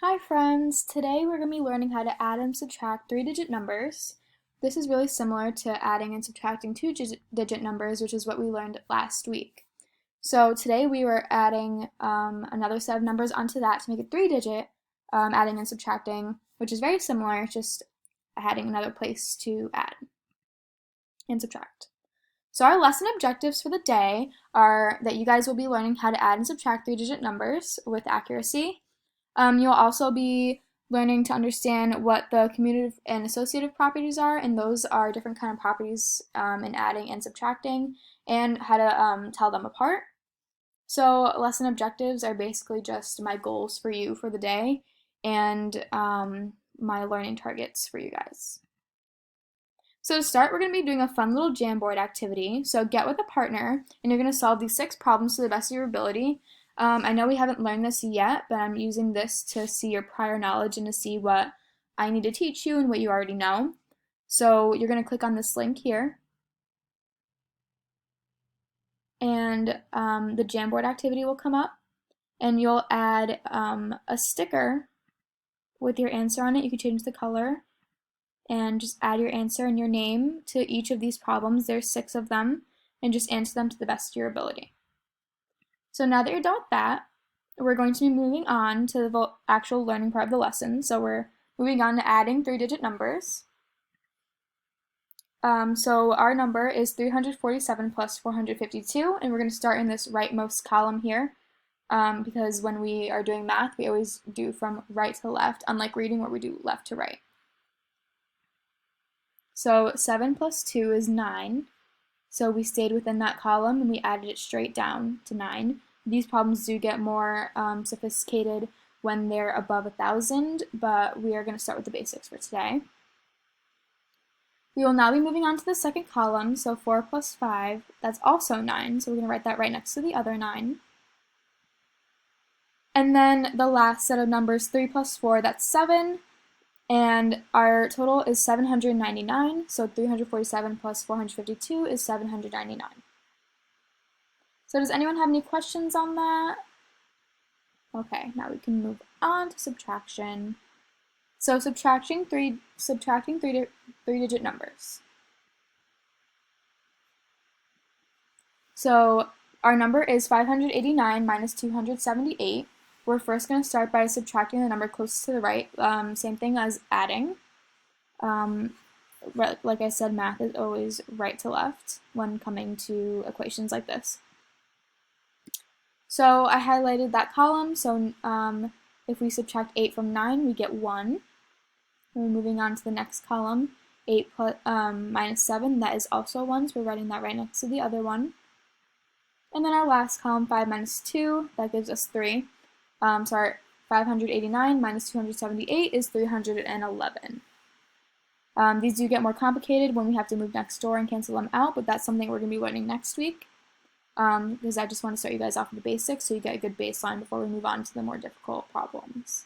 Hi friends! Today we're going to be learning how to add and subtract three-digit numbers. This is really similar to adding and subtracting two-digit numbers, which is what we learned last week. So today we were adding another set of numbers onto that to make it three-digit, adding and subtracting, which is very similar, just adding another place to add and subtract. So our lesson objectives for the day are that you guys will be learning how to add and subtract three-digit numbers with accuracy. You'll also be learning to understand what the commutative and associative properties are, and those are different kind of properties in adding and subtracting, and how to tell them apart. So lesson objectives are basically just my goals for you for the day, and my learning targets for you guys. So to start, we're going to be doing a fun little Jamboard activity. So get with a partner, and you're going to solve these 6 problems to the best of your ability. I know we haven't learned this yet, but I'm using this to see your prior knowledge and to see what I need to teach you and what you already know. So you're going to click on this link here, and the Jamboard activity will come up, and you'll add a sticker with your answer on it. You can change the color and just add your answer and your name to each of these problems. There's 6 of them, and just answer them to the best of your ability. So now that you're done with that, we're going to be moving on to the actual learning part of the lesson. So we're moving on to adding three-digit numbers. So our number is 347 plus 452, and we're going to start in this rightmost column here, because when we are doing math, we always do from right to left, unlike reading where we do left to right. So 7 plus 2 is 9. So we stayed within that column and we added it straight down to 9. These problems do get more sophisticated when they're above 1,000, but we are going to start with the basics for today. We will now be moving on to the second column, so 4 plus 5, that's also 9, so we're going to write that right next to the other 9. And then the last set of numbers, 3 plus 4, that's 7. And our total is 799, so 347 plus 452 is 799. So does anyone have any questions on that? Okay, now we can move on to subtraction. So subtracting three-digit numbers. So our number is 589 minus 278. We're first going to start by subtracting the number closest to the right, same thing as adding. Like I said, math is always right to left when coming to equations like this. So I highlighted that column, so if we subtract 8 from 9, we get 1. We're moving on to the next column, 8 minus 7, that is also 1, so we're writing that right next to the other one. And then our last column, 5 minus 2, that gives us 3. So our 589 minus 278 is 311. These do get more complicated when we have to move next door and cancel them out, but that's something we're going to be learning next week, because I just want to start you guys off with the basics so you get a good baseline before we move on to the more difficult problems.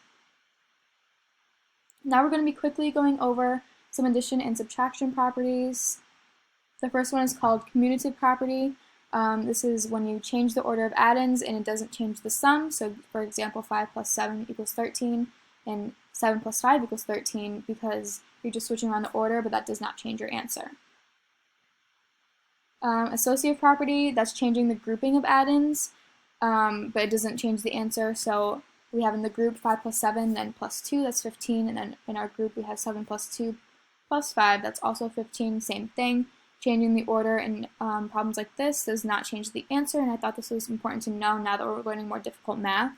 Now we're going to be quickly going over some addition and subtraction properties. The first one is called commutative property. This is when you change the order of addends and it doesn't change the sum. So for example, 5 plus 7 equals 13 and 7 plus 5 equals 13 because you're just switching around the order, but that does not change your answer. Associative property, that's changing the grouping of addends, but it doesn't change the answer. So we have in the group 5 plus 7, then plus 2, that's 15, and then in our group we have 7 plus 2 plus 5, that's also 15, same thing. Changing the order in problems like this does not change the answer, and I thought this was important to know now that we're learning more difficult math,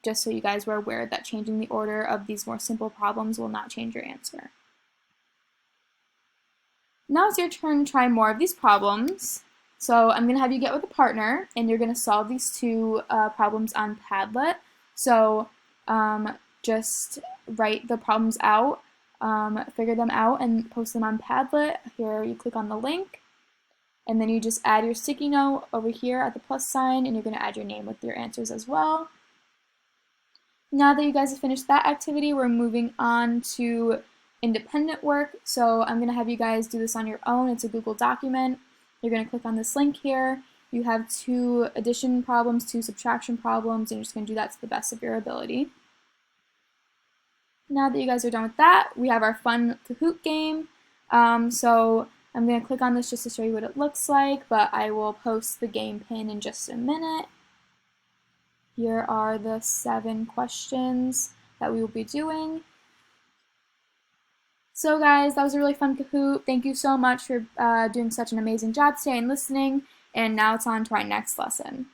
just so you guys were aware that changing the order of these more simple problems will not change your answer. Now it's your turn to try more of these problems. So I'm going to have you get with a partner, and you're going to solve these 2 problems on Padlet. So just write the problems out, figure them out, and post them on Padlet. Here you click on the link, and then you just add your sticky note over here at the plus sign, and you're going to add your name with your answers as well. Now that you guys have finished that activity, we're moving on to independent work. So I'm going to have you guys do this on your own. It's a Google document. You're going to click on this link here. You have 2 addition problems, 2 subtraction problems, and you're just going to do that to the best of your ability. Now that you guys are done with that, we have our fun Kahoot game. So I'm going to click on this just to show you what it looks like, but I will post the game pin in just a minute. Here are the 7 questions that we will be doing. So guys, that was a really fun Kahoot. Thank you so much for doing such an amazing job today and listening. And now it's on to our next lesson.